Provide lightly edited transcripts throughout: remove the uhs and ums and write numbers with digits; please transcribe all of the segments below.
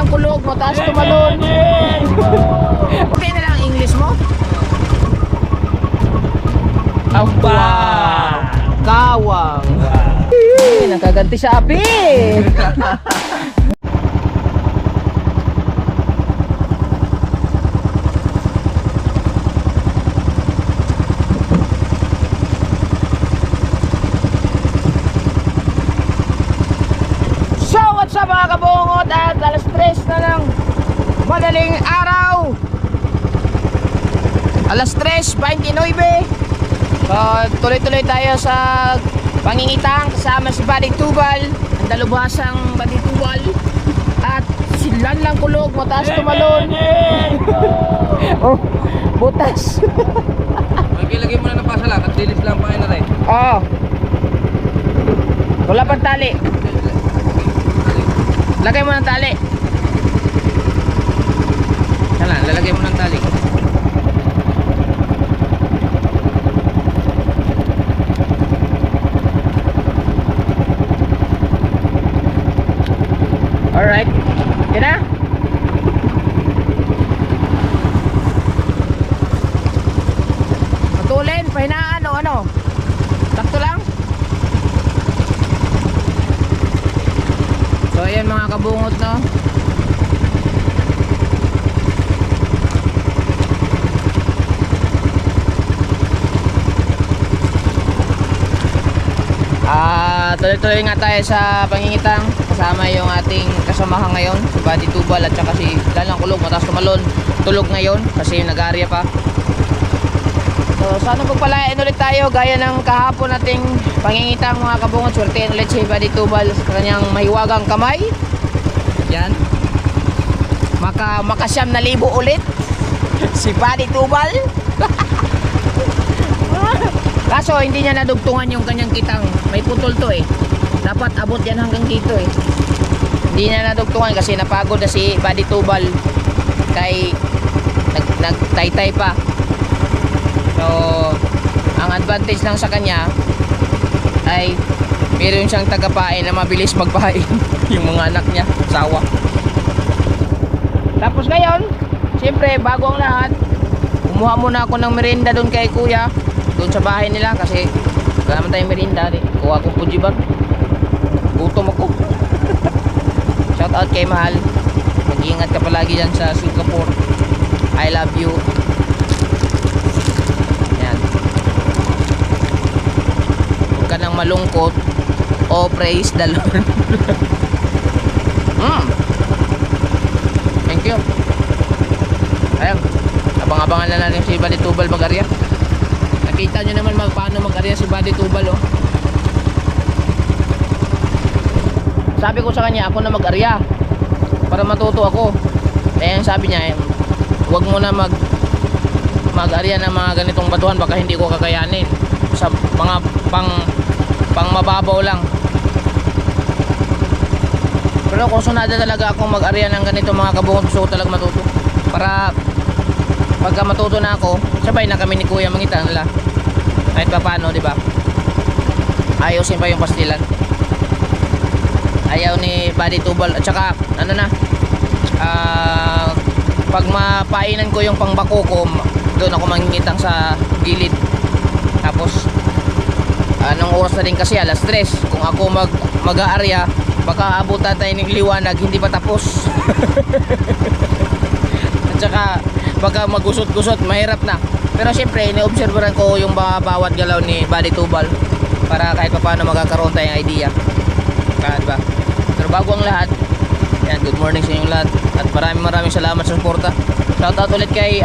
lang kulog, mataas tumalon. Okay na lang ang English mo? Wow! Kawang! Nakaganti sa api! So, what's up mga kabungot? At alas 3 na ng madaling araw. Alas 3:29. So, tuloy-tuloy tayo sa pangingitang kasama si Buddy Tubal, ang dalubhasang Buddy Tubal. At si Lanlang Kulog, mataas tumalon. Oh, butas. Lagay mo na ng pasalat at dilis lang pa na rin. Oo. Wala pang tali. Lagay mo ng tali. Yan lang, lalagay mo ng tali. Alright. Yan na. Matulin, pahinaan o ano? Sakto lang. So ayan mga kabungot, no? Tuloy-tuloy nga tayo sa pangingitang kasama yung ating kasamahan ngayon, si Buddy Tubal at saka si Lanlang Kulog, mataas tumalon. Tulog ngayon kasi nag-area pa. So sana pagpalain ulit tayo gaya ng kahapon nating pangingitang mga kabungot. Swertein ulit si Buddy Tubal sa kanyang mahiwagang kamay. Yan. Makasyam na libo ulit si Buddy Tubal. Kaso hindi niya nadugtungan yung kanyang kitang. May putol to eh. Dapat abot yan hanggang dito eh. Hindi niya nadugtungan kasi napagod na si Buddy Tubal. Kay nagtaytay pa. So ang advantage lang sa kanya ay meron siyang tagapain na mabilis magpain. Yung mga anak niya, sawa. Tapos ngayon, siyempre bago ang lahat, kumuha muna ako ng merienda doon kay kuya, doon sa bahay nila kasi wala naman tayong merienda. Kuha ko pujibar, gutom ako. Shout out kay Mahal, mag-iingat ka palagi dyan sa Singapore. I love you. Yan, huwag ka nang malungkot. Oh, praise the Lord. Thank you. Ayan, abang-abangan na natin si Buddy Tubal mag-arya. Nakita nyo naman paano mag-arya si Buddy Tubal, oh. Sabi ko sa kanya, ako na mag-arya para matuto ako. Eh sabi niya, huwag mo na mag-arya ng mga ganitong batuhan, baka hindi ko kakayanin. Sa mga pang mababaw lang. Pero kung sunada talaga akong mag-arya ng ganito mga kabungot, gusto ko talaga matuto. Para pagka matuto na ako, sabay na kami ni Kuya mangita nila. Kahit pa paano, di ba? Ayusin pa yung pastilan. Ayaw ni Buddy Tubal. At saka, ano na, pag mapainan ko yung pangbako ko, doon ako mangingitang sa gilid. Tapos, anong oras na din kasi, alas 3. Kung ako mag-aarya, baka abutan tayo ng liwanag, hindi pa tapos. At saka baka magusot-gusot, mahirap na. Pero syempre iniobserbahan ko yung bawat galaw ni Buddy Tubal para kahit pa paano magkakaroon tayong idea. Kahit ba? Pero bago ang lahat, yan, good morning sa inyong lahat at maraming salamat sa suporta. Shoutout ulit kay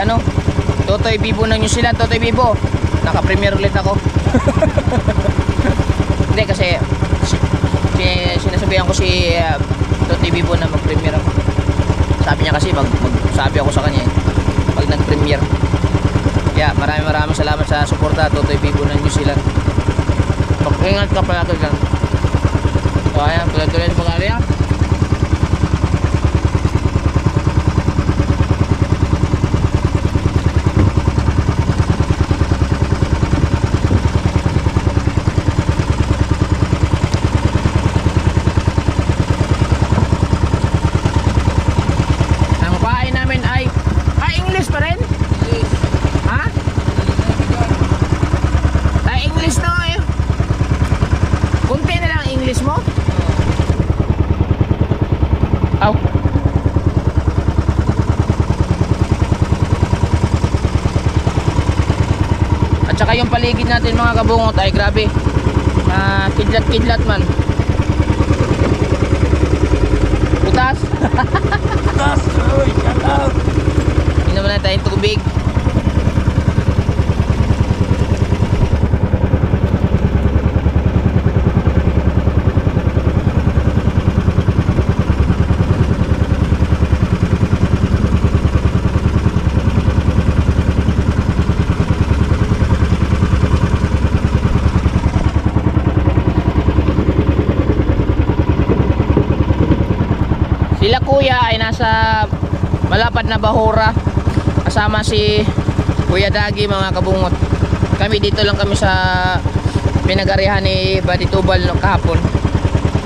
Totoy Bibo ng New Zealand. Totoy Bibo, naka-premiere ulit ako. Hindi kasi sinasabihan ko si Totoy Bibo na mag-premiere ako. Sabi niya kasi sabi ako sa kanya pag nag-premiere. Yeah, maraming salamat sa suporta, Totoy Bibo ng New Zealand. Mag-ingat ka pala ito dyan. So ayan, tuloy-tuloy sa pag-area. Aw. At saka yung paligid natin mga kabungot ay grabe. Kidlat-kidlat man. Butas. Tas! Uy! Shut up! Inom na tayong tubig. Sila kuya ay nasa malapad na Bahura, kasama si Kuya Dagi mga kabungot. Kami dito lang kami sa pinagarihan ni Buddy Tubal no kahapon.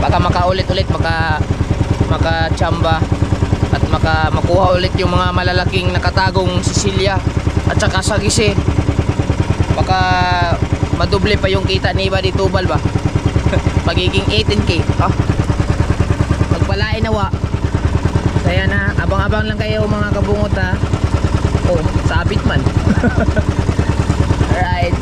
Baka makaulit-ulit, makachamba at makuha ulit yung mga malalaking nakatagong Sicilia at saka Sagisi. Baka madoble pa yung kita ni Buddy Tubal ba. Magiging 18K. Magpalain nawa. Kaya na, abang-abang lang kayo mga kabungot ha. Oh, sabit man. Alright.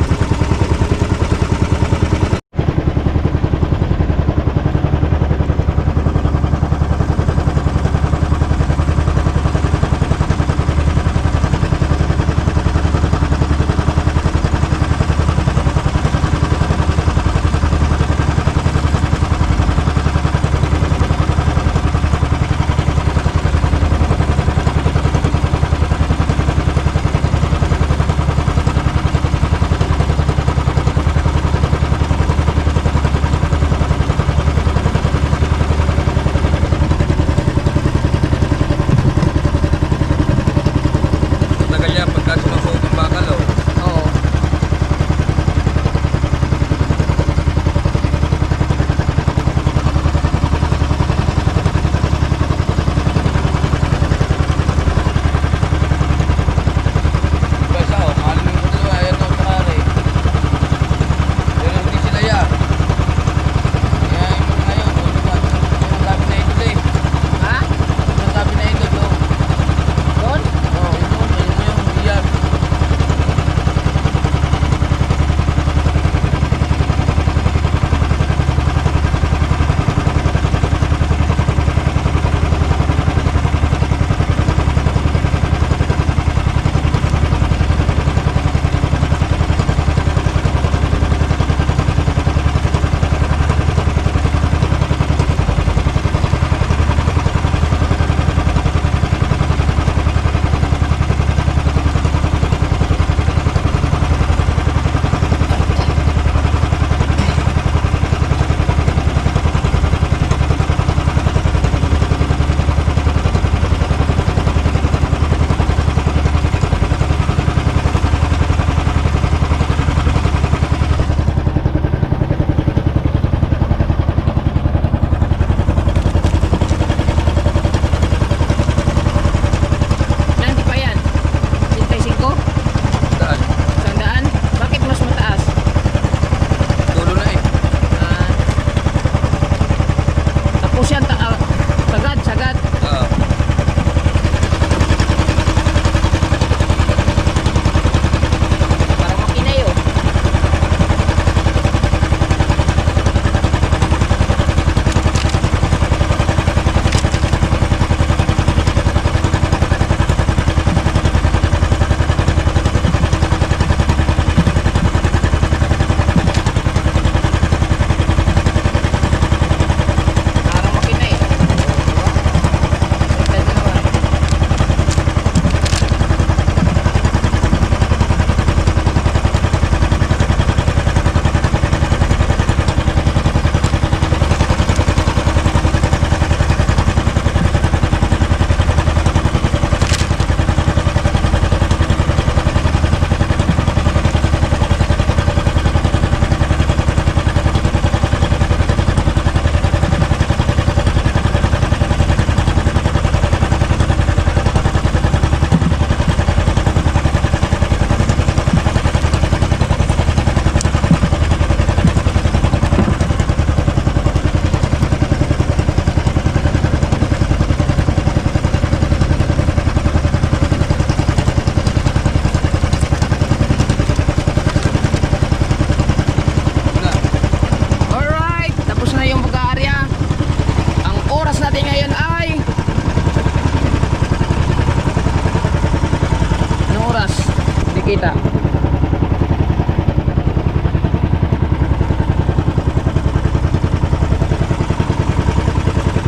makikita.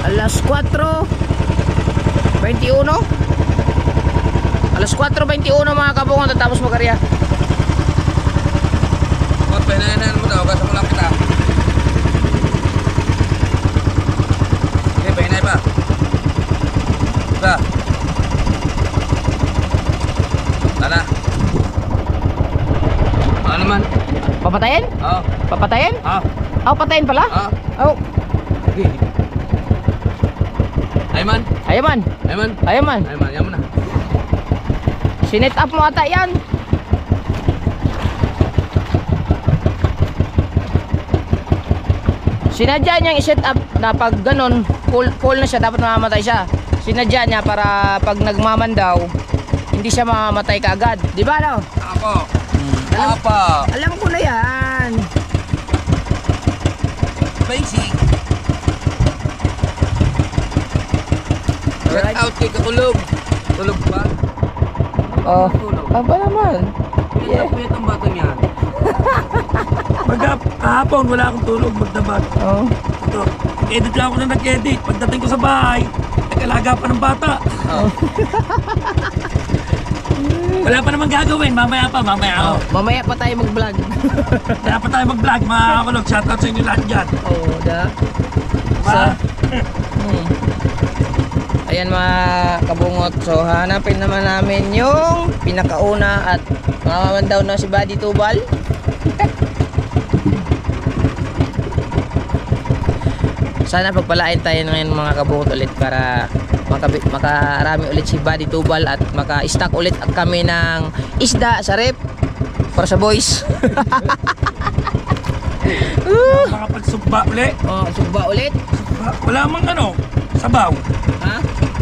Alas 4:21. Alas 4:21 mga kabungot, tapos magarya. Huwag pahinayanan mo daw, gasa mo lang kita. Sige, pahinay pa. Diba? Tala. Ano naman? Papatayin? Oo. Papatayin? Oo. Oh, patayin pala? Oo. Oh, Sige. Ayman. ayaman. Ayman. Ayaman. Ayman, yan mo na. Sinet up mo ata yan. Sinadya niyang i-set up na pag ganun, full na siya, dapat mamamatay siya. Sinadya niya para pag nagmamandaw, hindi siya mamamatay kaagad. Di ba no? Ako. Alam- Apa. Alam ko na yan. Basic. Shout out kay Kakulog. Tulog ba? Oh, Tulog. aba naman. Yeah. Puyat ang batang yan. Kahapon wala akong tulog, magdamag. Oh. Ito, edit lang ako na nag-edit. Pagdating ko sa bahay, nag-alaga pa ng bata. Oh. Wala pa naman gagawin, mamaya pa, mamaya. Oh, mamaya pa tayo mag-vlog. Kaya pa tayo mag-vlog, mga kakulog. Shoutout sa inyo lahat dyan. Oh, da. Ma- Ayan mga kabungot. So hanapin naman namin yung pinakauna at mamamandaw na si Buddy Tubal. Sana pagpalain tayo ngayon mga kabungot ulit para makarami ulit si Buddy Tubal at maka-stock ulit kami ng isda sa rep para sa boys. Makapagsugba uli. Oh, sugba ulit. Wala mang ano, sabaw. Ha?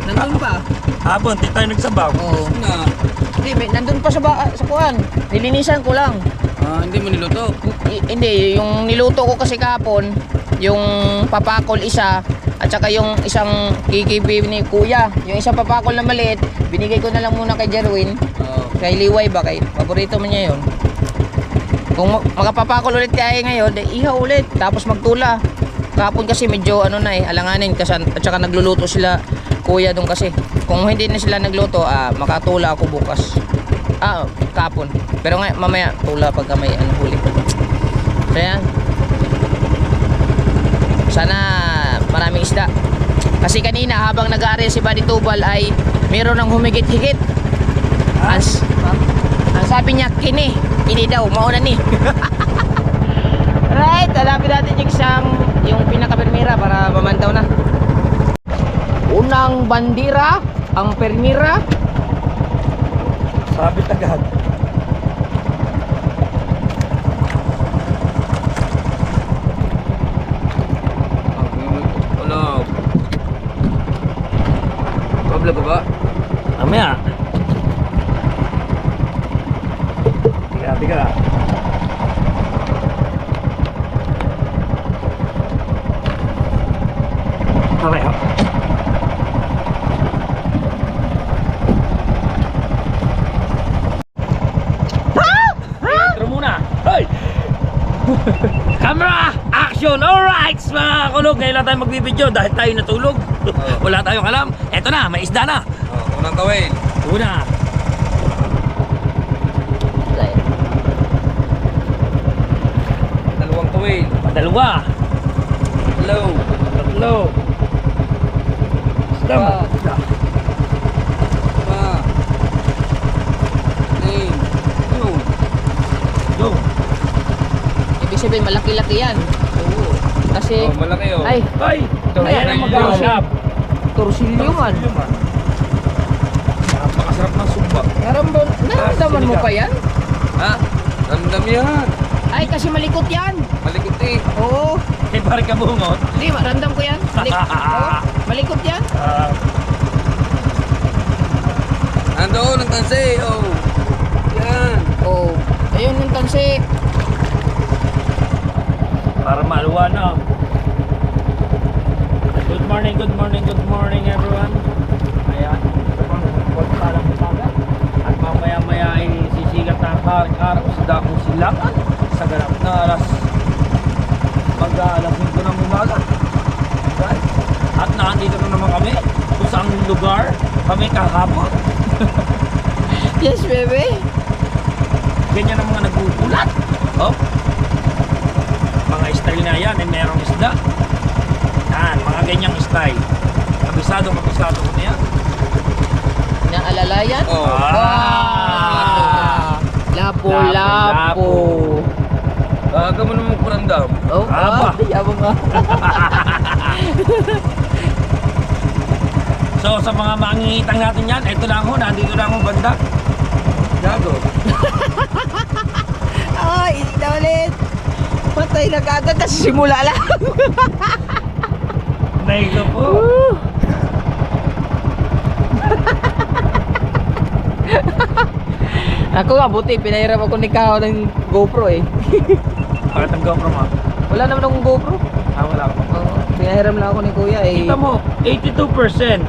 Nandun pa. Hapon, di tayo nagsabaw. Oo. Na. Hindi, nandun pa sa kuhan. Nilinisan ko lang. Hindi mo niluto. Hindi, yung niluto ko kasi kahapon, yung papakol isa, at saka yung isang kikipi ni kuya. Yung isang papakol na maliit, binigay ko na lang muna kay Jerwin. Oo. Kay Liway ba? Kay paborito mo niya yun. Kung makapapakol ulit kaya ngayon, ihaw ulit. Tapos magtula. Kahapon kasi medyo ano na alanganin kasi at saka nagluluto sila kuya doon kasi. Kung hindi na sila nagluto, makatula ako bukas. Kahapon. Pero nga mamaya tula pagka may huli. So yan. Sana maraming isda. Kasi kanina habang nag-aaral si Buddy Tubal ay meron ng humigit-higit. Ang sabi niya, kini daw, mauna ni. Right, hanapin natin yung pinaka-permira para mamandaw na. Unang bandira, ang permira. Sabi tagad. Tulog. Pablo ka ba? Mamaya. Tiga. Okay, ha? Intro muna. Hoy! Camera! Action! Alright! Mga kulog, ngayon lang tayo magbibideo dahil tayo natulog. Wala tayong alam. Eto na, may isda na. Unang gawin. Una. Dalawang gawin. Dalawa. Hello. Tatlo. Isda mo. Pa. Name. Yun. Go. Ibig sabihin malaki-laki yan. Oo. Kasi, Malaki oh. ay, Ay! Ito, Ayan ang maghahanap. torsilyo man. Napakasarap ng sumba. Naramdaman mo pa yan? Ha? Ramdam yan. Ay, kasi malikot yan. Malikot eh. Oo. Kay pare kabungot. Hindi, ramdam ko yan. Oo, malikot yan. Nandoon ang tansi. Oh. Yan. Oo. Ayun yung tansi. Para maluwa na. Good morning everyone. Ayan. Pagpalang umaga. At mamaya-maya ay sisigat na Kailangan sa ganap na alas mag-alas 5 ng umaga. Right? At nandito na naman kami kung saan lugar kami kahapon. Yes, bebe. Ganyan ang mga nagbubulat. Oh. Mga style na yan, eh, merong isda. Yan, mga ganyang style. Kabisado ko na yan. Naalalayan? Oo. Wow! Lapo-lapo. Aga mo naman kurandam. Oh, Aba. yabang nga. So sa mga mangingitang natin yan, ito lang ho, nandito lang ho banda. Gago. Ay, hindi na ulit. Patay na kagad kasi simula lang. Naigo po. Ako nga, buti, pinahiram ako ni Kao ng GoPro eh. Bakit ang GoPro mo? Wala naman akong GoPro. Wala ko. Pinahiram lang ako ni Kuya eh. Kita mo, 82%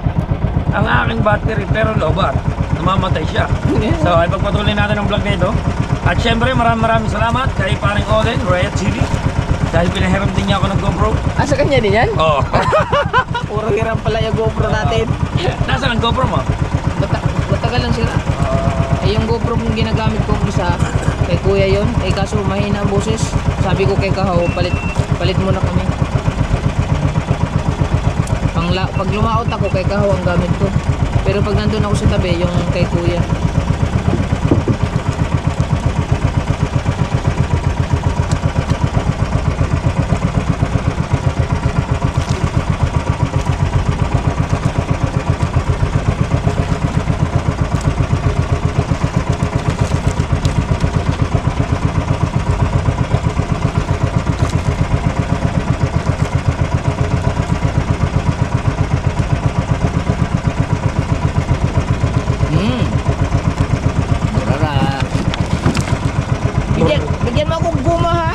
ang aking battery pero lobat. Namamatay siya. So ay pagpatuloy natin ang vlog na ito. At syempre maraming salamat kay paring Olen, Riot City. Dahil pinahiram din niya ako ng GoPro. Ah, sa kanya din yan? Oh. Puro hiram pala yung GoPro natin. Nasaan ang GoPro mo? Matagal lang sila. Eh, yung GoPro kong ginagamit kong isa, kay Kuya yon. Eh, kaso mahina ang boses. Sabi ko kay Kahaw, palit muna kami. Pag lumaot ako, kay Kahaw ang gamit ko. Pero pag nandun ako sa tabi, yung kay Kuya. Marara. Bigyan mo akong guma ha.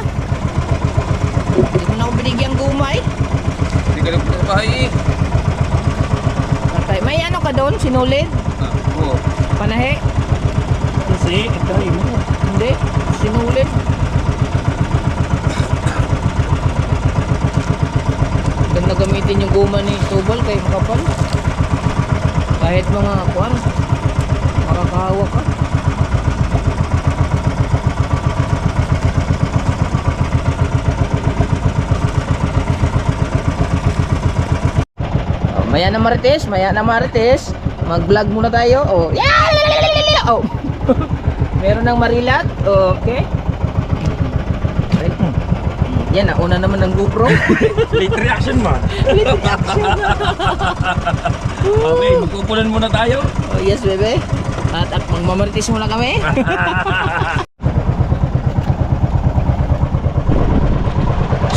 Hindi mo na ako binigyan guma eh. Hindi ka lang sa bahay eh. Patay. May ano ka doon? Sinulid? Oo. Panahe? Kasi, try mo. Hindi. Sinulid. Ganda gamitin yung guma ni Tubal kay makapal. Kahit mga kuwan, makakahawa ka. Oh, maya na marites. Mag-vlog muna tayo. Oh, yeah! Oh. Meron ng marilat. Okay. Right. Yan, nauna naman ng GoPro. Late reaction man. Okay, magkukulan muna tayo. Oh, yes, bebe. At magmamarites muna kami.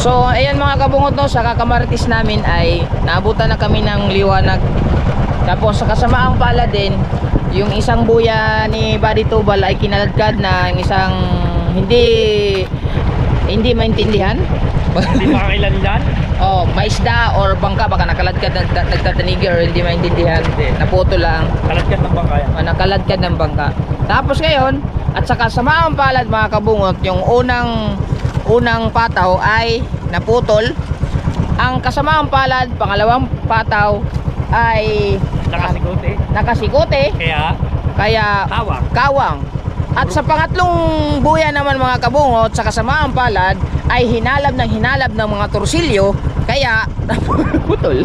So, ayan mga kabungot, no, sa kakamarites namin ay naabutan na kami ng liwanag. Tapos sa kasamaang pala din, yung isang buya ni Buddy Tubal ay kinaladkad na yung isang hindi maintindihan. Hindi makakailanlan. Oh, maisda or bangka, baka nakaladkad nagtatanigi or hindi maintindihan. Naputo lang. Kalatkat ng bangkaya. Nakaladkad ng bangka. Tapos ngayon, at saka samaang palad mga kabungot, yung unang pataw ay naputol. Ang kasamaang palad, pangalawang pataw ay nakasikote. Kaya kawang. At sa pangatlong buya naman mga kabungot, sa kasamaang palad ay hinalab ng mga torsilyo, kaya putol.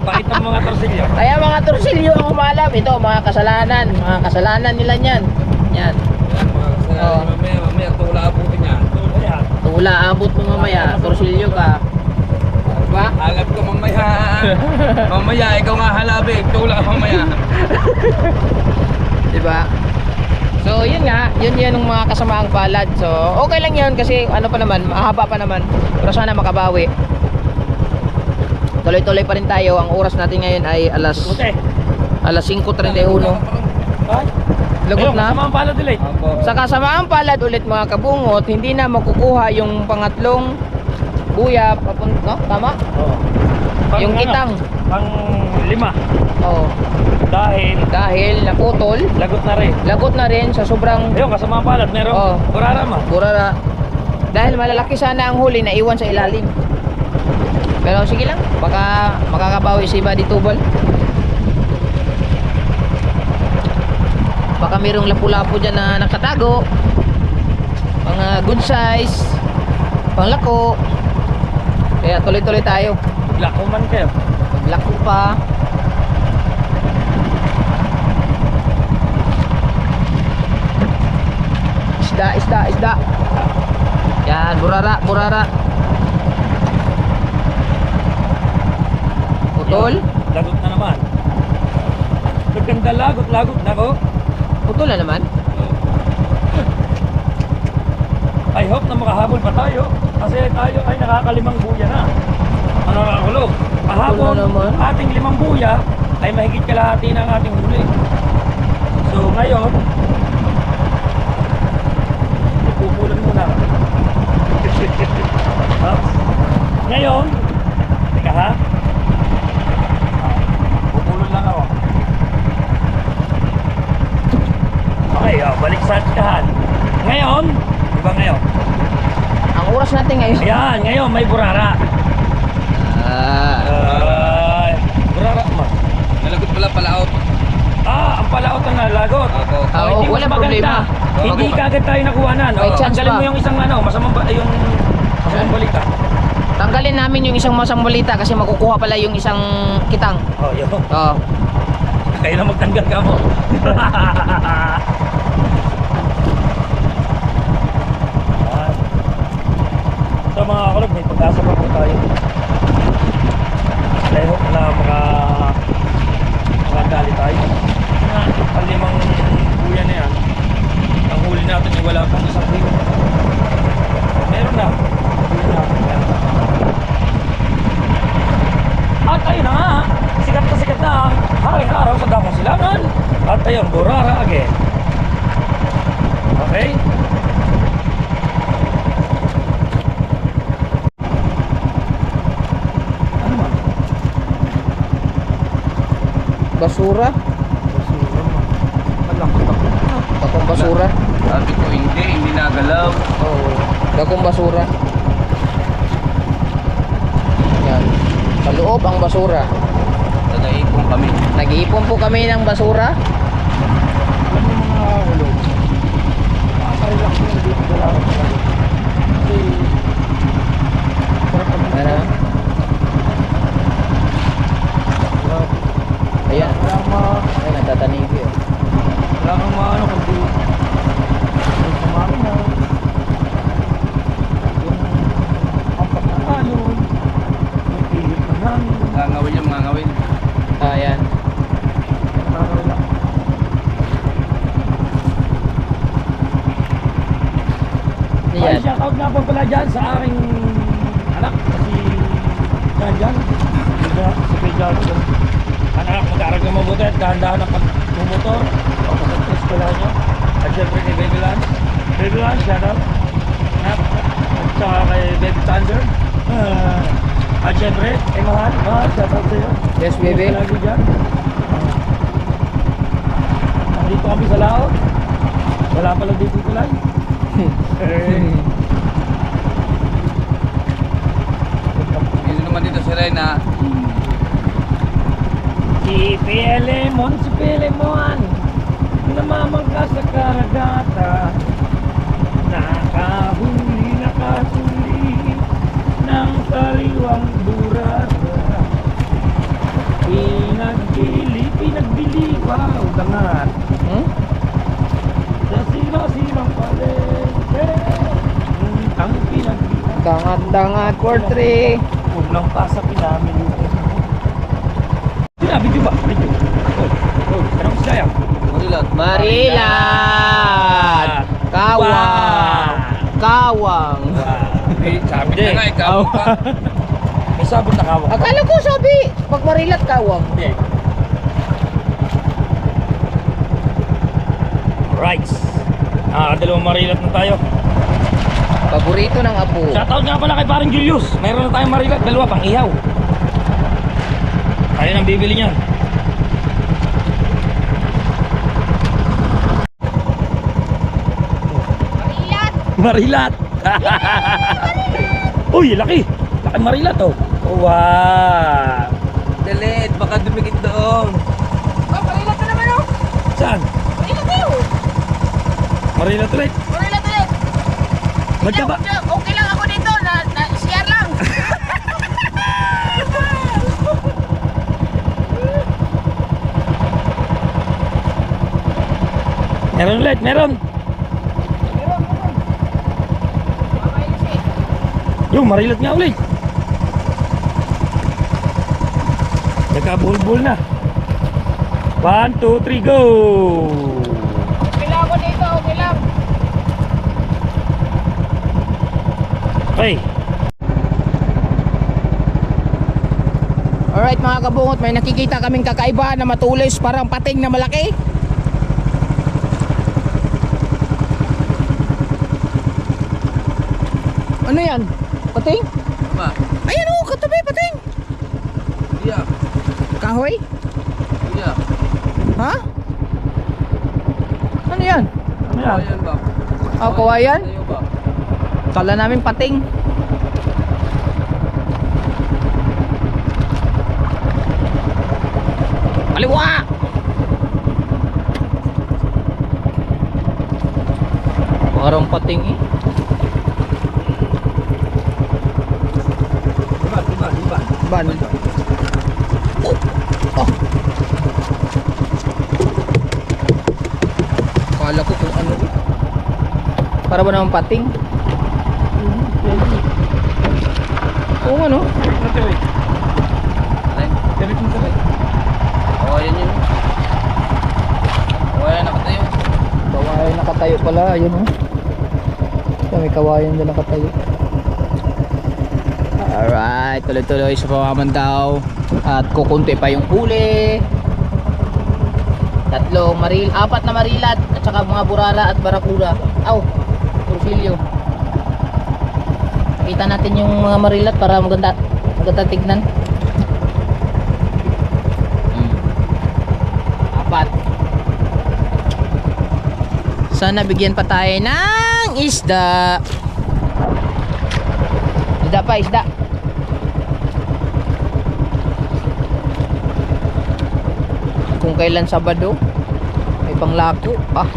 Bakit ang mga torsilyo? Kaya mga torsilyo ang humalab. Ito, mga kasalanan nila niyan. Yan. Oo. Mamaya tula abutin niya. Tula abot mo mamaya, torsilyo ka. Diba? Alab ko mamaya. Mamaya, ikaw nga halabi. Tula mamaya. Diba? So, yun nga, yun yung mga kasamaang palad. So, okay lang yun kasi ano pa naman, mahaba pa naman. Pero sana makabawi. Tuloy-tuloy pa rin tayo. Ang oras natin ngayon ay alas 5:31. Lagot na. Kasama ang pala delay. Sa kasamaang palad ulit mga kabungot, hindi na makukuha yung pangatlong buya papunta, no? Tama? Oo. Yung kitang. Pang 5. Oh. Dahil naputol, lagot na rin. lagot na rin sa sobrang Ayun, kasama palad, meron Oo. burara. burara. Dahil malalaki sana ang huli na iwan sa ilalim. Pero sige lang, baka makakabawi si Buddy Tubal. Baka mayroong lapu-lapu dyan na nakatago. Mga good size, panglako. Kaya tuloy-tuloy tayo. Lako man kayo. Lako pa. Isda. Yan, burara. Putol. Lagot na naman. Maganda lagot na ko. Putol na naman. I hope na makahabol pa tayo. Kasi tayo ay nakakalimang buya na. Ano nakakulog? Kahapon, Wala naman. ating 5 buya ay mahigit kalahati ng ating huli. So ngayon, pupulan muna. Ngayon, teka ha? Pupulon lang ako. Okay, balik sa tikahan. Ngayon, di ba ngayon? Ang oras natin ngayon. Ayan, ngayon may burara. Ay, burara ma. Nalagot pala palaot. Ang palaot ang nalagot. Ako. Oo, Hindi mas walang maganda. problema. Hindi kagad tayo nakuhanan. May chance Tanggalin pa. mo yung isang masamang balita. Tanggalin namin yung isang masambalita kasi makukuha pala yung isang kitang. Oh, yun. Oo. Kayo na magtanggal ka mo. So mga kakulog, may pag-asa pa po tayo. I hope na makadali tayo. Ang 5 buya na yan. Ang huli natin ay wala pang 1 kilo. Meron na. At ayun na nga, sikat na ang haring araw sa Damang Silangan. At ayun, burara again. Okay? Ano man? Basura. Basura man. Malakot. Dakong basura. Sabi ko hindi nagalaw. Oo. Dakong basura. Yan. Sa loob ang basura. Nag-iipon kami. Nag-iipon po kami ng basura. Alam mo mga ulog, makaka-relax mo yung dito sa lang. Kasi, Ano? Ayan. Ay, natatanig yun. wala kang maano kundi yung sumami na yung ampak na alon, yung pilit na namin, Ngangawin. Ayan. nakaka-relax. Ay, Ayan. shoutout nga po pala dyan sa aking anak, si Jan. Si Pedro. Anak, mag-aaral ka mabuti at dahan-dahan ang pagmumotor. Pagkasagpres ko lang niya. At syempre kay Baby Lan. Baby Lan, shoutout. At saka kay Baby Thunder. At syempre, kay Mahal. Mahal, shoutout sa'yo. Yes, baby. Lagi dyan. Nandito kami sa laot. Wala pala dito kulay. Yun naman dito si Reyna. Si Pelemon, namamangka sa karagata, nakahuli ng kaliwang burara, pinagbili, wow, dangat, Hmm? sa silang palengke, ang pinagbili, Dangat, Portre. unang pasa pinamili. Sinabi ko ba? Video. Anong saya? Marilat. Marilat. Kawang. Sabi na nga ikaw pa. May sabon na kawang. Akala ko sabi, pag Marilat kawang. Hindi. Right. Dalawang marilat na tayo. Paborito ng apo. Shoutout nga pala kay parang Julius. Mayroon na tayong marilat. 2 pang ihaw. Tayo nang bibili niyan. Marilat. Uy, laki. Laki marilat oh. Wow. Dalit, baka dumikit doon. Oh, marilat na naman oh. Saan? Marilat na yun. Marilat ulit. Marilat na yun. Magkaba. Okay lang ako dito, na share lang. Meron ulit, meron. Yung marilat nga ulit. Nagkabulbul na. 1, 2, 3, go! Okay lang ako dito, okay lang. Okay. Alright mga kabungot, may nakikita kaming kakaiba na matulis, parang pating na malaki. Ano yan? Pating? Apa? Ayan o, katabi, pating. Iya. Kahoy? Iya. Ha? Ano yan? Ano yan? Ayan ba? Ah, kawayan? Tayo ba? Kala namin pating. Kaliwa! Parang pating eh. Diba? Ban. Oh. Oh. Kala ko kung ano. Para ba naman pating? Oo nga no? Alay. Oh, ayan yun. Oh, ayan, nakatayo. Kawayan nakatayo pala, ayun oh. May kawayan dyan nakatayo. Alright, tuloy-tuloy sa pamamandaw. At kukunti pa yung huli. 4 na marilat at saka mga burara at barakura. Aw, Trusilyo. Kita natin yung mga marilat para maganda tignan. 4. Sana bigyan pa tayo ng isda. Isda pa, isda. Kung kailan Sabado, may panglako. Ah,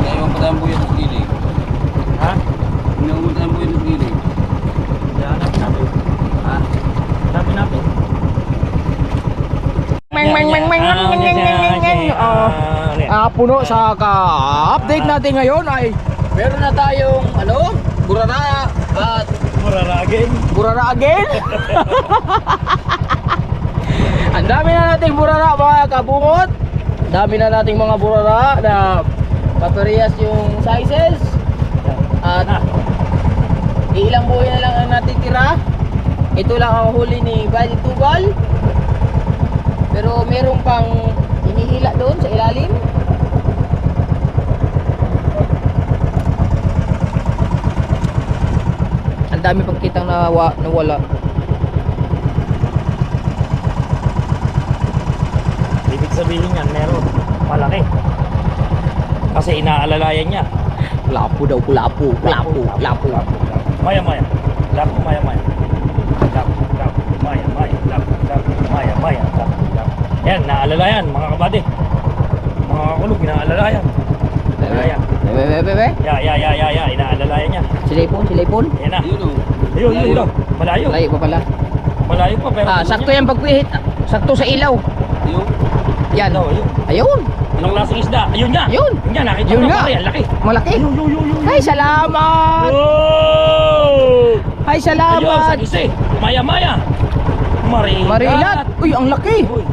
Inayon pa tayong buhay sa gilid. Ha? Inayon pa tayong buhay sa gilid. Hanapin natin. Ha? Hanapin natin. puno sa ka-update natin ngayon ay meron na tayong burara at burara again. Ang dami na nating burara mga kabungot. Dami na nating mga burara na paparehas yung sizes. At ilang buhay na lang ang natitira. Ito lang ang huli ni Buddy Tubal. Pero meron pang hinihila doon sa ilalim. Ang dami pang kitang nawala. Ibig sabihin yan, meron. Malaki. Kasi inaalalayan niya. Lapo daw, lapo. Maya. Lapo, maya. Lapo, maya. Lapo, maya. Yan, naalalayan, mga kabady. Mga kakulog, inaalalayan. Bebe. Ya, inaalalayan niya. Silipon. Yan na. Yun o. Ayun. Malayo. Layo pa pala. Malayo pa, pero... Sakto yan pagpihit. Sakto sa ilaw. Yun. Yan. Ayun. Ayun. Anong klaseng isda? Ayun nga. Yun. Yun nga, nakita Yun ko na nga. pare, ang laki. Malaki. Ayun. Ay, salamat. Oh! Ay, Ayun, salamat. sa gisi. Maya. Marilat. Uy, ang laki. Uy.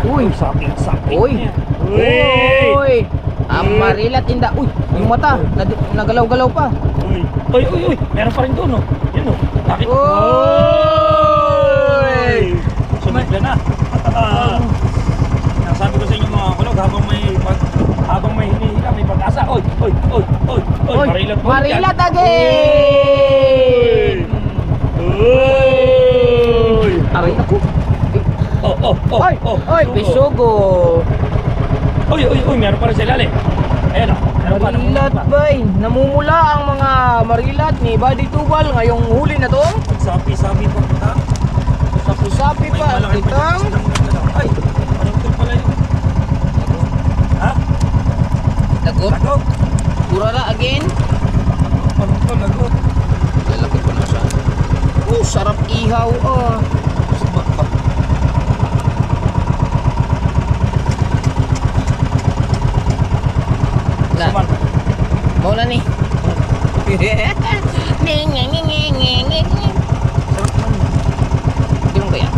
Uy. Saping. Uy. Uy. Ang marilat inda. Uy, yung mata. Nagalaw-galaw pa. Uy. Meron pa rin doon, no? Yun, no? Nakita. Uy. Sumigla na. Sabi ko sa inyo mga kulog, habang may hinihila, may pag-asa. Uy. Marilat again. Uy. Aray ako. Oh. Oy, bisugo. Uy, meron pa rin sa ilalim. Ayan o. Meron pa, Marilat bay, namumula ang mga marilat ni Buddy Tubal ngayong huli na to. Sapi-sapi pa kita. Sapi-sapi pa ang kitang. Ay, anong ito pala yun? Ha? Lagot. Lagot. Kurara again. Anong ito, lagot? Lalaki pa na siya. Oh, sarap ihaw. Oh. Sabak pa. Na. Saman. Mau na ni. Ngeng ngeng ngeng ngeng ngeng. Sarap man. Di mo kaya?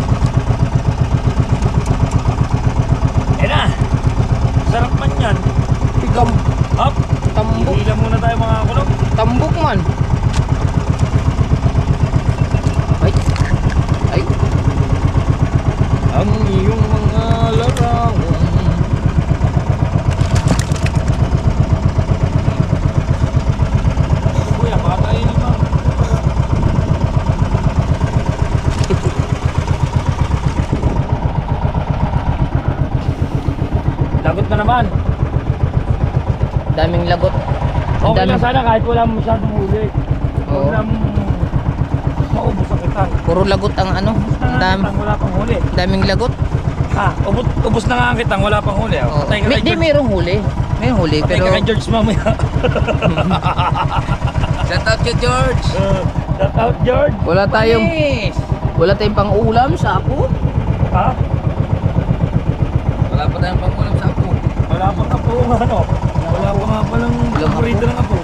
Ayan na. Sarap man yan. Pigam. Up. Tambok. Hihila muna tayo mga kulog. Tambok man. Ay. Ay. Ang iyong mga larawan. Kuya, baka tayo naman. Lagot na naman. Daming lagot. Ang Okay lang dami. sana kahit wala masyadong huli. Oo. Wala maubos ang kitang. Puro lagot ang ano. Ang dami. Wala pang huli. Daming lagot. Ubos na nga ang kitang, wala pang huli. Oh. Patay ka kay Di George. mayroong huli. Mayroong huli Patay pero ka kay George mamaya. Shout out kay George. Shout out George. wala tayong pang-ulam sa apo. Ha? Wala pa tayong pangulam sa apo. Wala pang apo ano. Wala pa nga palang Walang paborito ng apo.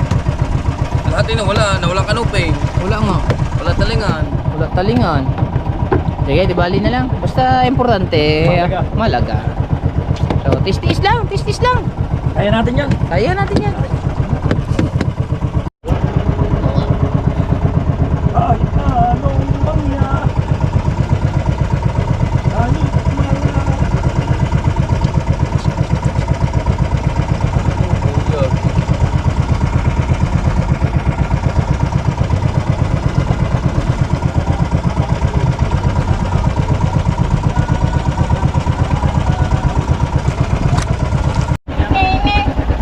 Lahat yun na walang kanuping. Wala nga. Wala talingan. Wala talingan. Sige, di bali na lang. Basta importante, Malaga. malaga. So, tis-tis lang, tis-tis lang. Kaya natin yan. Kaya natin yan. Kahit anong mangyari. Kahit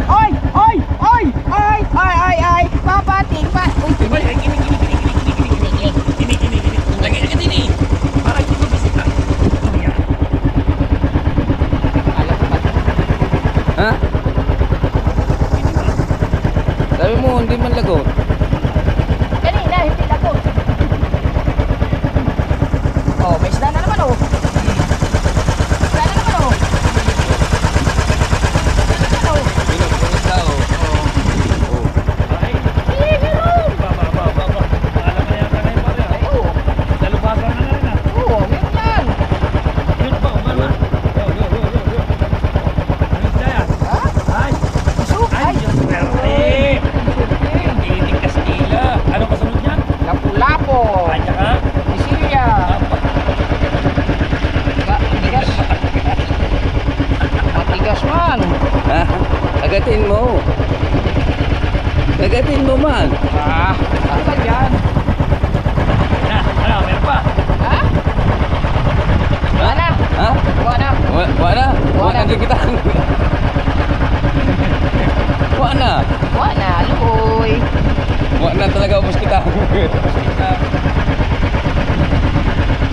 Oy! Oy! Oy! Oy! Oy! Oy! Oy! Papating pa! Uy! Lagi agad ini. Para hindi mabisita. Ayan. Ha? Sabi mo, hindi man lagot. Kanina, hindi ako. Oh, may isda na naman oh. Isda na naman oh. Isda na naman oh. Pinupulis tao. Ay. Baba. Alam na yan kanay pare. Oo. Lalubasan na rin ah. Oo, meron yan. Yun ba? Umama. Go. Ano isda yan? Ha? Ay. Isok? Ay, Ay! Diyos swerte. Inig Kastila. Ano kasunod yan? Lapu-lapo. Ay, tsaka? Sicilia. Matigas. Matigas man. Ha? Agatin mo. Agatin mo man. Ah, ano ba yan? Ano, meron pa? Ha? Wala. Ha? Wala. Wala. Wala kita. Wala. Wala. Luoy. Wala talaga ubos kita.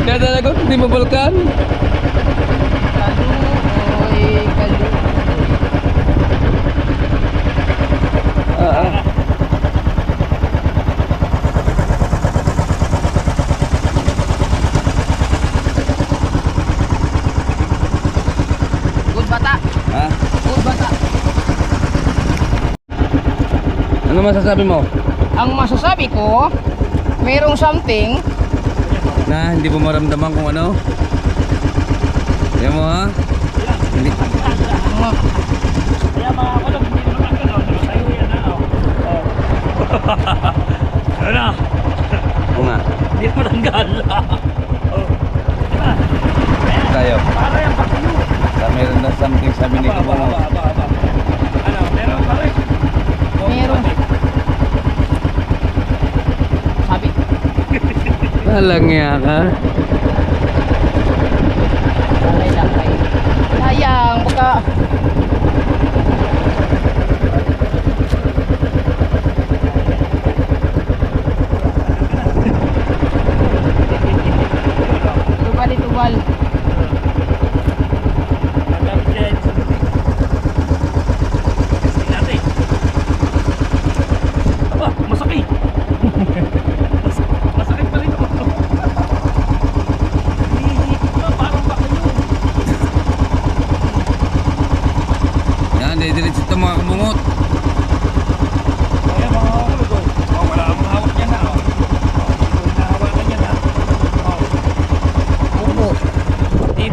Kaya talaga hindi mabulkan. Kaluoy. Kaluoy. Good bata. Ha? Good bata. Ano masasabi mo? Ang masasabi ko, merong something. Na hindi mo maramdaman kung ano? Yan mo ha? Hindi. Kaya mga kulog, hindi naman ang gano'n. Sa'yo yan na. Ano na? Oo nga. Hindi naman ang gala. Tayo. Para yung baklo. Meron na something sabi ni Kubo. Aba. Ano, meron pa rin. Meron. Sabi. Halangya ka. Ay, lakay. Sayang, baka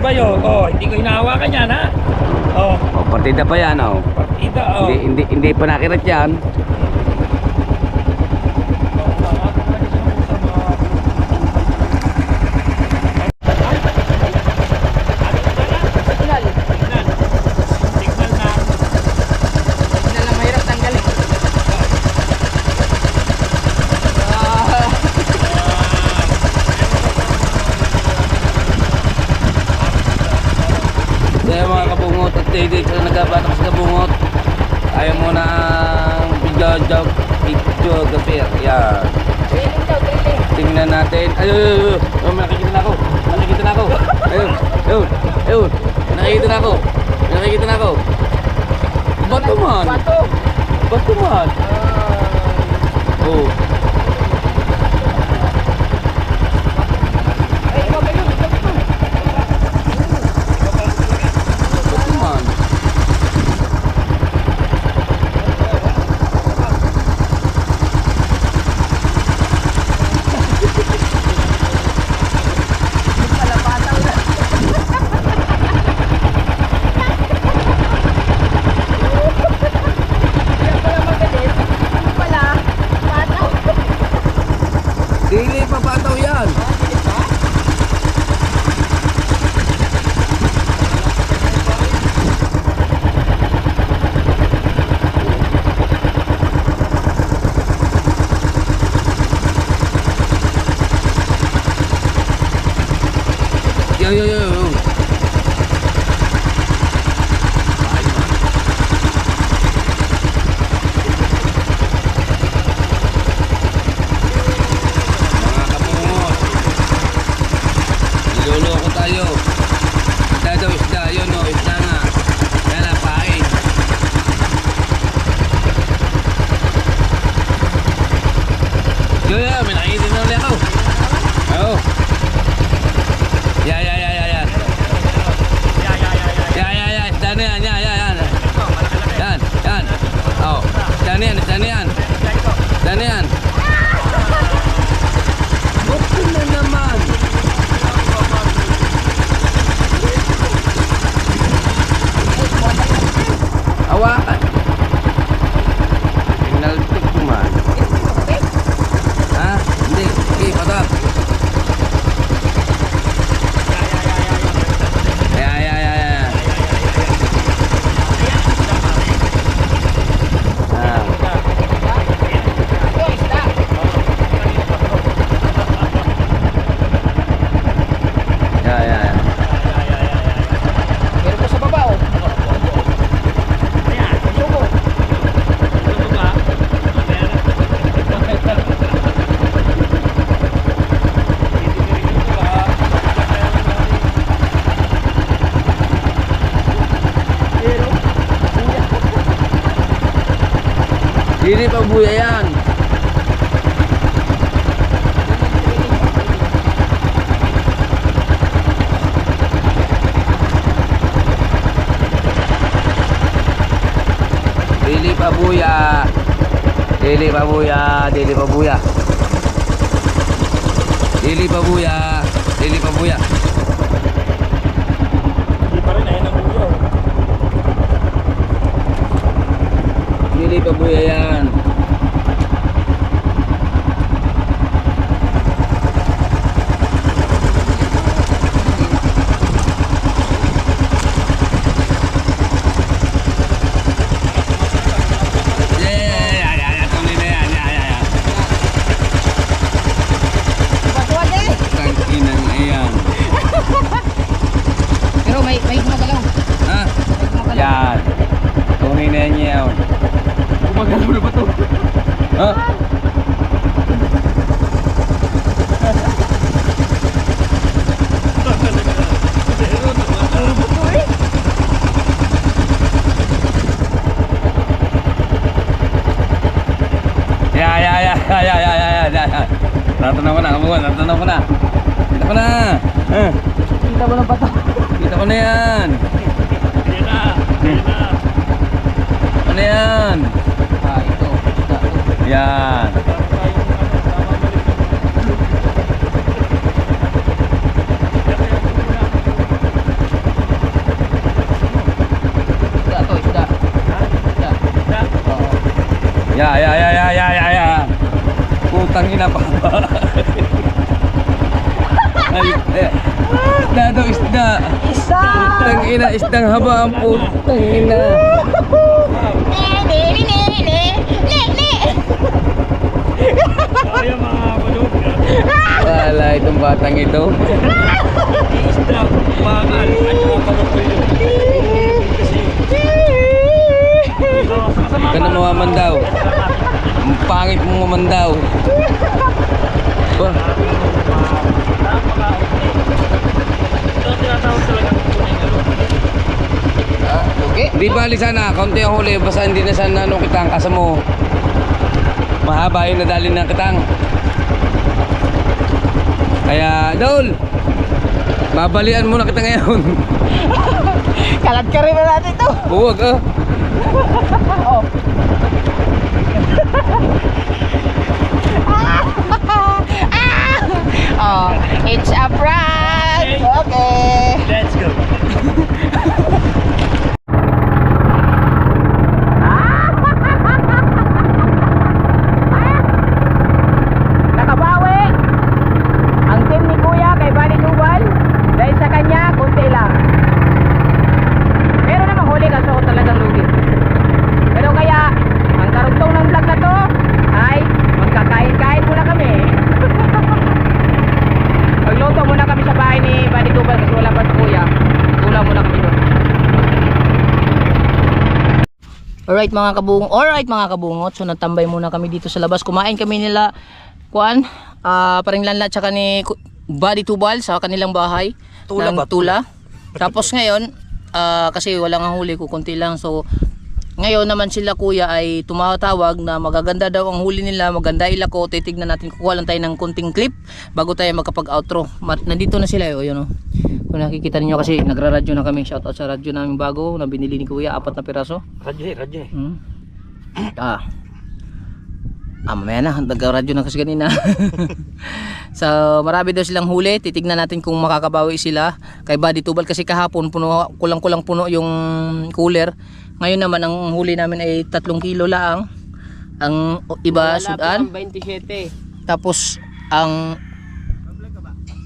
Bayo. Oh, hindi ko hinahawakan yan, ha? Oh, O, partida pa yan, oh. partida, oh. Hindi pa nakirat yan. Signal. Signal na. Signal na mahirap tanggalin. Kaya mga kabungot at tidig sa nagbabatak sa kabungot, ayaw mo na video gapir. Yan. Drilling daw, drilling. Tingnan natin. Ayun, nakikita na ako. Nakikita na ako. Ayun, ayun, ayun. Nakikita na ako. Nakikita na ako. Bato man. Bato. Bato man. Oh. Ay, iba ba yun? Bato man. Pala, bataw na. Yan pala magalit. Ano pala? Bataw. Dili pa bataw yan. Yo. Mga kabungot, niloloko tayo. Isda daw, isda. Yun o, isda nga. Kaya na, pain. Yo, may nakikita na ulit ako. Oo. Yan. Isda na yan, yan. Yan. Oo. Isda na yan. Isda na yan. Bukti na naman. Hawakan. Pinaltik ko man. Ha? Hindi. Okay, patap. Ya. Ah. Ito, isda. Ya. Meron pa sa baba, oh. Sumo. Dili pa buya yan. Dili pa buya. Dili pa buya. Dili pa buya. Dili pa buya. Dili pa buya. Hindi pa rin, ayun ang ulo. Dili pa buya yan. Yeah. Tuloy na yan. Yeah. Batuan eh. Tangkinang ayan. Pero may gumagalaw. Ha? May gumagalaw. Yan. Tunay na yan yan. Gumagalaw na ba ito? Ha? Ya. Natanaw ko na, kabuhan. Natanaw ko na. Kita ko na. Kita mo ng bato. Kita ko na yan. Ayan na. Ano yan? Ah, ito. Isda. Yan. Ya. Putang ina pa. Isda daw, isda. Putang ina, isdang haba ang putang ina. Kaya mga kulog. Wala itong batang ito. Isda, bakal, at saka palok-palok. Ka na mawaman daw. Ang pangit mong maman daw. Wah, Ito ang tinatawag talaga ng tunay na loob. Okay. di bali sana, kaunti ang huli. Basta hindi na sana ano kitang kasa mo. Mahaba yung nadali ng kitang. Kaya, Dol, babalian mo na kita ngayon. Kalat ka rin na natin to. Huwag ah. Oh. Oh, it's a prank. Okay. Let's go. Nakabawi. Ang team ni Kuya kay Bali Tubal. Dahil sa kanya, kunti lang. Pero naman huli kasi ako talagang lugi. Pero kaya, ang karugtong ng vlog na to ay magkakain-kain muna kami. Magluto muna kami sa bahay ni Bali Tubal kasi wala pa si Kuya. Tulang muna kami doon. Alright mga kabungot, so natambay muna kami dito sa labas. Kumain kami nila kuan, paring Lanla tsaka ni Bali Tubal sa kanilang bahay. Tula ng ba? Tula. Tapos ngayon, kasi walang ang huli ko, kunti lang. So ngayon naman sila Kuya ay tumatawag na magaganda daw ang huli nila, maganda ilako. Titignan natin, kukuha lang tayo ng kunting clip bago tayo magkapag-outro. Nandito na sila, yun o. Kung nakikita niyo kasi nagra-radyo na kami. Shoutout sa radyo namin bago na binili ni Kuya, 4 na piraso. Radyo. Mamaya na, nag-radyo na kasi kanina. So marami daw silang huli. Titignan natin kung makakabawi sila kay Bali Tubal kasi kahapon puno, kulang-kulang puno yung cooler. Ngayon naman ang huli namin ay 3 kilo lang. Ang iba sudan 27. tapos ang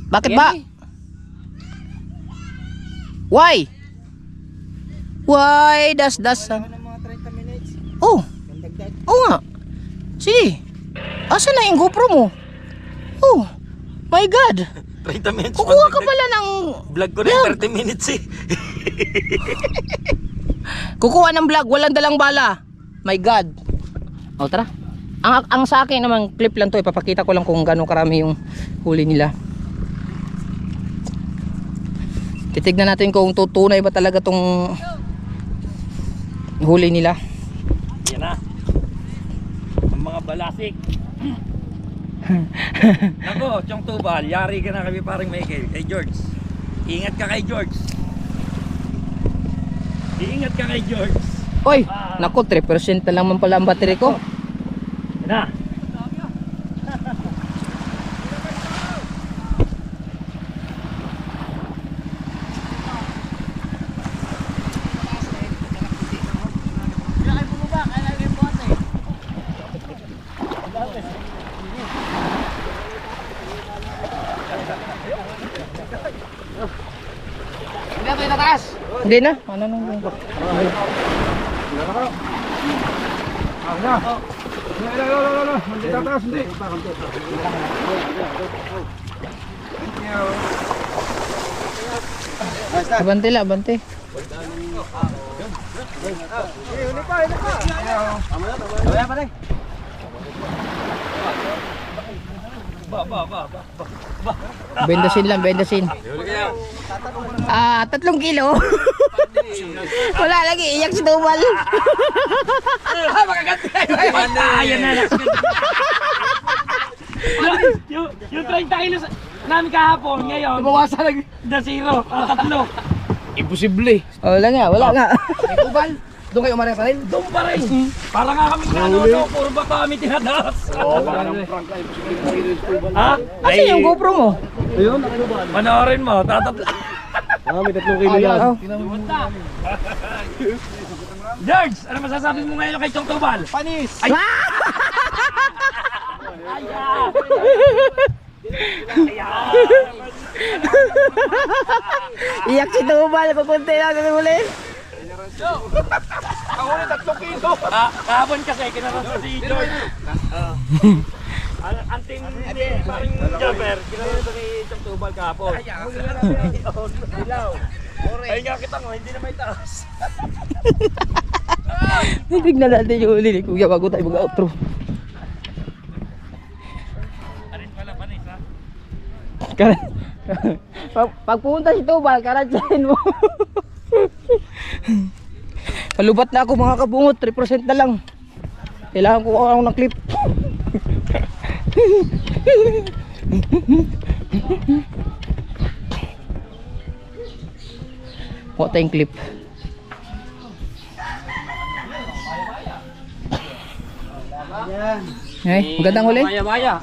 bakit ba? Why? Das Oh. Oo nga. Sige. Asa na yung GoPro mo? Oh. My God. 30 minutes. Kukuha ka pala ng Vlog ko na 30 minutes eh. kukuha ng vlog, walang dalang bala. My God. O tara. Ang sa akin naman clip lang to, ipapakita ko lang kung gaano karami yung huli nila. Titignan natin kung tutunay ba talaga tong huli nila. Yan na. Ang mga balasik. Nako, Chong Tubal, yari ka na kami parang Michael. Kay George. Ingat ka kay George. Ingat ka kay George. Oy, nako 3% na lang man pala ang battery ko. Yan na. Hindi na. Ano nang Abante la, abante. Bendasin lang, bendasin. 3 kilo. Wala lagi, iyak si Tubal. Ayan na. Yung 30 kilos namin kahapon, ngayon, Bawasan lagi. na 0, 3. Imposible. Wala nga, wala nga. Tubal, doon kayo umarin pa rin? Doon pa rin. Para nga kami nanono, puro ba kami tinadas? Kasi yung GoPro mo. Panoorin mo, tatatla. May 3 kilo yan. Oh. George, ano masasabi mo ngayon kay Chong Tubal? Panis! Ay! Iyak si Tubal, pupunti lang sa huli. Ako ulit 3 kilo! Kahapon kasi, kinarasa si George. Ang team ni paring Jabber, kinarasa ni Chong Tubal kahapon. Ay nga kita mo, hindi na may taas. Tignan natin yung huli ni Kuya bago tayo mag-outro. Arin pala, panis ha? Pag pumunta si Tubal, karatsahin mo. Palubat na ako mga kabungot, 3% na lang. Kailangan ko ako ng clip. Kuha tayong clip. Ay, magandang huli. Maya-maya.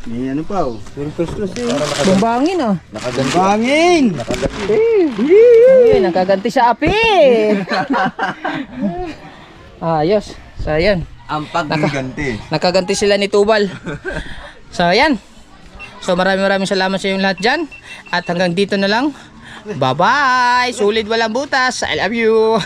May ano pa oh. First class eh. Bumbangin ah. Bangin! Ay, nakaganti sa api. Ayos. So, ayan. Ang pagganti. Nakaganti sila ni Tubal. So, ayan. So, maraming salamat sa inyong lahat dyan. At hanggang dito na lang. Bye-bye. Sulit walang butas. I love you.